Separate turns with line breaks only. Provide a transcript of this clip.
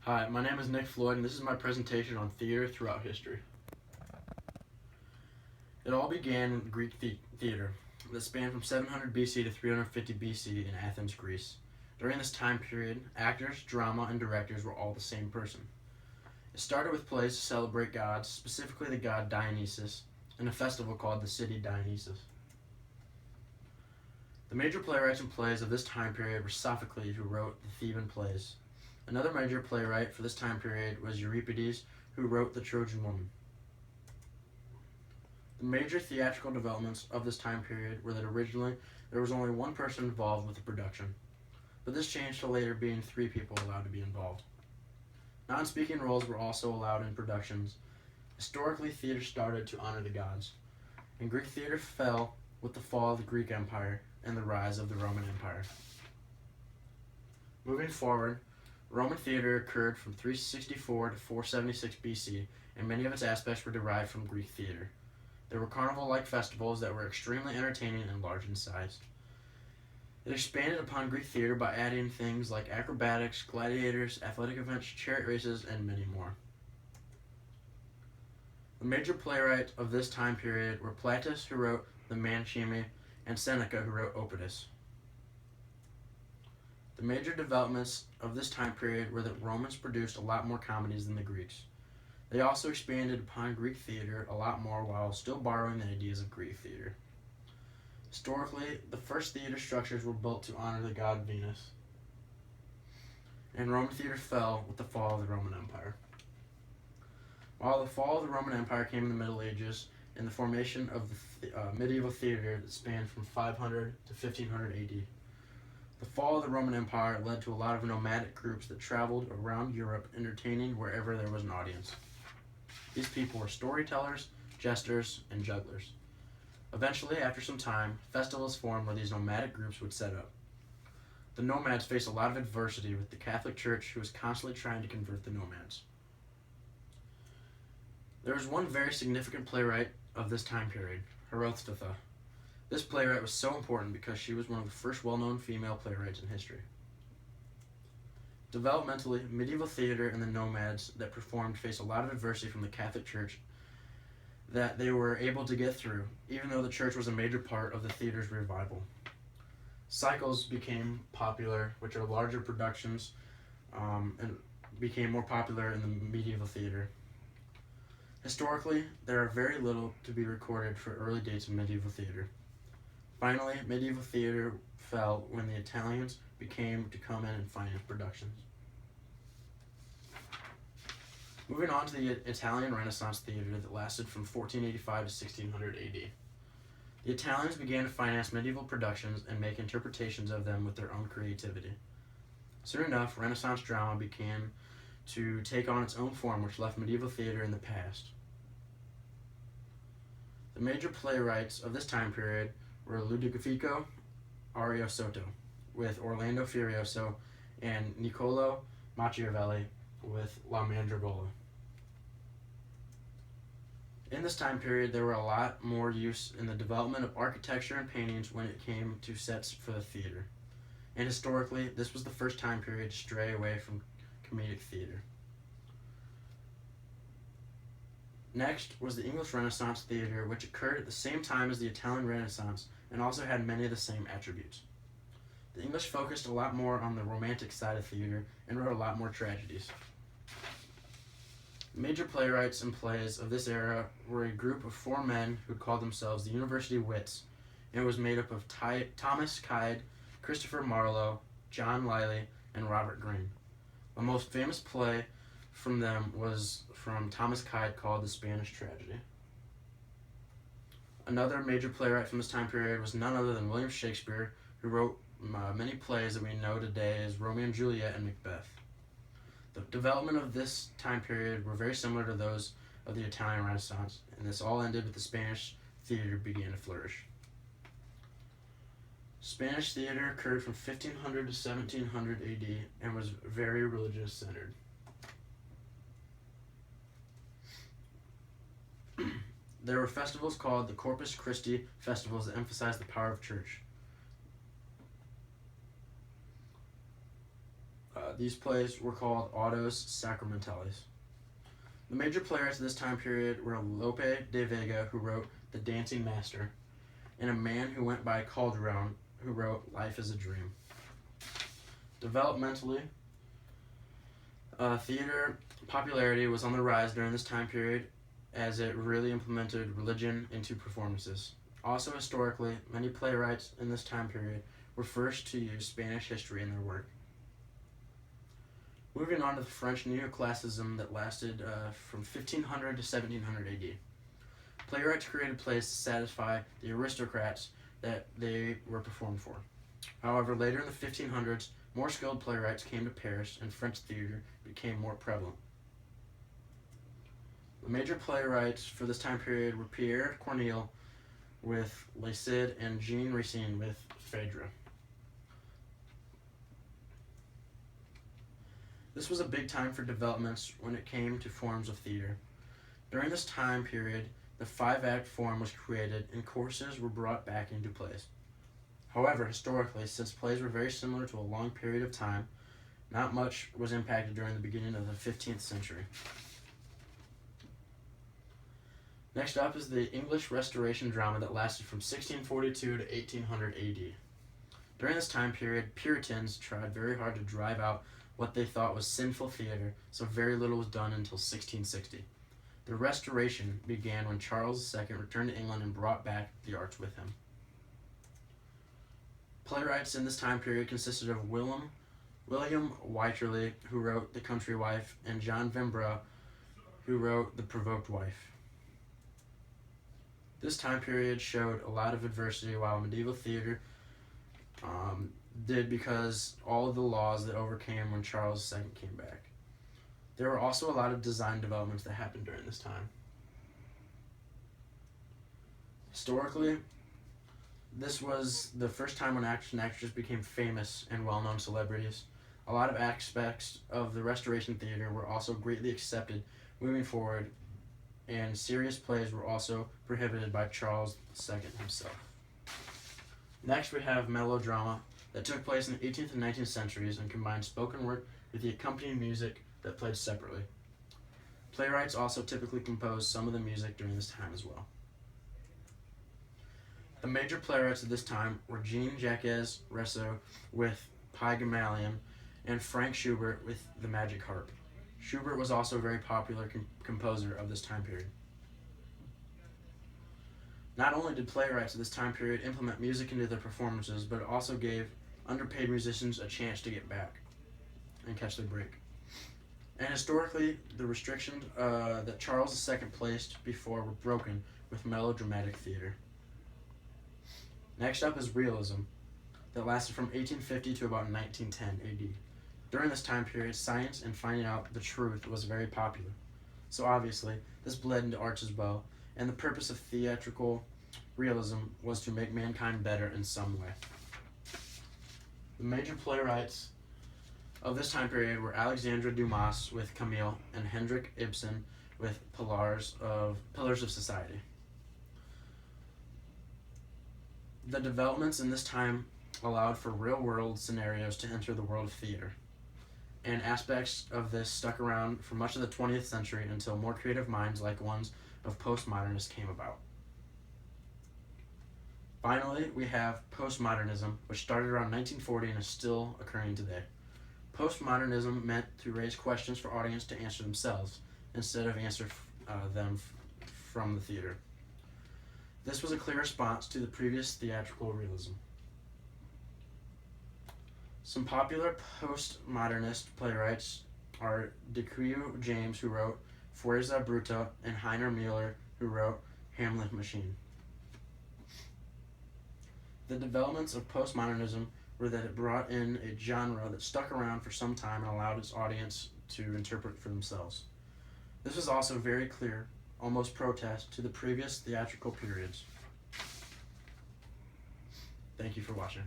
Hi, my name is Floyd, and this is my presentation on theater throughout history. It all began in Greek theater that spanned from 700 BC to 350 BC in Athens, Greece. During this time period, actors, drama, and directors were all the same person. It started with plays to celebrate gods, specifically the god Dionysus, and a festival called the City Dionysus. The major playwrights and plays of this time period were Sophocles, who wrote the Theban plays. Another major playwright for this time period was Euripides, who wrote The Trojan Woman. The major theatrical developments of this time period were that originally there was only one person involved with the production, but this changed to later being 3 people allowed to be involved. Non-speaking roles were also allowed in productions. Historically, theater started to honor the gods, and Greek theater fell with the fall of the Greek Empire and the rise of the Roman Empire. Moving forward, Roman theater occurred from 364 to 476 BC, and many of its aspects were derived from Greek theater. There were carnival-like festivals that were extremely entertaining and large in size. It expanded upon Greek theater by adding things like acrobatics, gladiators, athletic events, chariot races, and many more. The major playwrights of this time period were Plautus, who wrote the Manichae, and Seneca, who wrote Oedipus. The major developments of this time period were that Romans produced a lot more comedies than the Greeks. They also expanded upon Greek theater a lot more while still borrowing the ideas of Greek theater. Historically, the first theater structures were built to honor the god Venus, and Roman theater fell with the fall of the Roman Empire. While the fall of the Roman Empire came in the Middle Ages and the formation of the medieval theater that spanned from 500 to 1500 AD. The fall of the Roman Empire led to a lot of nomadic groups that traveled around Europe, entertaining wherever there was an audience. These people were storytellers, jesters, and jugglers. Eventually, after some time, festivals formed where these nomadic groups would set up. The nomads faced a lot of adversity with the Catholic Church, who was constantly trying to convert the nomads. There was one very significant playwright of this time period, Herodotus. This playwright was so important because she was one of the first well-known female playwrights in history. Developmentally, medieval theater and the nomads that performed faced a lot of adversity from the Catholic Church that they were able to get through, even though the church was a major part of the theater's revival. Cycles became popular, which are larger productions, and became more popular in the medieval theater. Historically, there are very little to be recorded for early dates of medieval theater. Finally, medieval theater fell when the Italians began to come in and finance productions. Moving on to the Italian Renaissance theater that lasted from 1485 to 1600 AD. The Italians began to finance medieval productions and make interpretations of them with their own creativity. Soon enough, Renaissance drama began to take on its own form, which left medieval theater in the past. The major playwrights of this time period were Ludovico Ariosto with Orlando Furioso and Niccolò Machiavelli with La Mandragola. In this time period, there were a lot more use in the development of architecture and paintings when it came to sets for the theater. And historically, this was the first time period to stray away from comedic theater. Next was the English Renaissance theater, which occurred at the same time as the Italian Renaissance and also had many of the same attributes. The English focused a lot more on the romantic side of theater and wrote a lot more tragedies. Major playwrights and plays of this era were a group of 4 men who called themselves the University Wits, and it was made up of Thomas Kyde, Christopher Marlowe, John Lyly, and Robert Greene. The most famous play from them was from Thomas Kyde called The Spanish Tragedy. Another major playwright from this time period was none other than William Shakespeare, who wrote many plays that we know today as Romeo and Juliet and Macbeth. The development of this time period were very similar to those of the Italian Renaissance, and this all ended with the Spanish theater began to flourish. Spanish theater occurred from 1500 to 1700 AD and was very religious-centered. There were festivals called the Corpus Christi festivals that emphasized the power of church. These plays were called autos sacramentales. The major playwrights of this time period were Lope de Vega, who wrote The Dancing Master, and a man who went by Calderon, who wrote Life is a Dream. Developmentally, theater popularity was on the rise during this time period as it really implemented religion into performances. Also historically, many playwrights in this time period were first to use Spanish history in their work. Moving on to the French neoclassicism that lasted from 1500 to 1700 AD. Playwrights created plays to satisfy the aristocrats that they were performed for. However, later in the 1500s, more skilled playwrights came to Paris and French theater became more prevalent. The major playwrights for this time period were Pierre Corneille with Le Cid and Jean Racine with Phaedra. This was a big time for developments when it came to forms of theater. During this time period, the 5-act form was created and courses were brought back into plays. However, historically, since plays were very similar to a long period of time, not much was impacted during the beginning of the 15th century. Next up is the English Restoration drama that lasted from 1642 to 1800 AD. During this time period, Puritans tried very hard to drive out what they thought was sinful theater, so very little was done until 1660. The Restoration began when Charles II returned to England and brought back the arts with him. Playwrights in this time period consisted of William Wycherley, who wrote The Country Wife, and John Vanbrugh, who wrote The Provoked Wife. This time period showed a lot of adversity while medieval theater did because all of the laws that overcame when Charles II came back. There were also a lot of design developments that happened during this time. Historically, this was the first time when actors and actresses became famous and well-known celebrities. A lot of aspects of the Restoration theater were also greatly accepted moving forward, and serious plays were also prohibited by Charles II himself. Next, we have melodrama that took place in the 18th and 19th centuries and combined spoken word with the accompanying music that played separately. Playwrights also typically composed some of the music during this time as well. The major playwrights of this time were Jean-Jacques Rousseau with Pygmalion and Frank Schubert with The Magic Harp. Schubert was also a very popular composer of this time period. Not only did playwrights of this time period implement music into their performances, but it also gave underpaid musicians a chance to get back and catch their break. And historically, the restrictions that Charles II placed before were broken with melodramatic theater. Next up is realism, that lasted from 1850 to about 1910 AD. During this time period, science and finding out the truth was very popular. So obviously, this bled into arts as well, and the purpose of theatrical realism was to make mankind better in some way. The major playwrights of this time period were Alexandre Dumas with Camille and Henrik Ibsen with Pillars of Society. The developments in this time allowed for real-world scenarios to enter the world of theater, and aspects of this stuck around for much of the 20th century until more creative minds like ones of postmodernists came about. Finally, we have postmodernism, which started around 1940 and is still occurring today. Postmodernism meant to raise questions for audience to answer themselves, instead of answer them from the theater. This was a clear response to the previous theatrical realism. Some popular postmodernist playwrights are DeQuieu James, who wrote Fuerza Bruta, and Heiner Müller, who wrote Hamlet Machine. The developments of postmodernism were that it brought in a genre that stuck around for some time and allowed its audience to interpret for themselves. This was also very clear, almost protest, to the previous theatrical periods. Thank you for watching.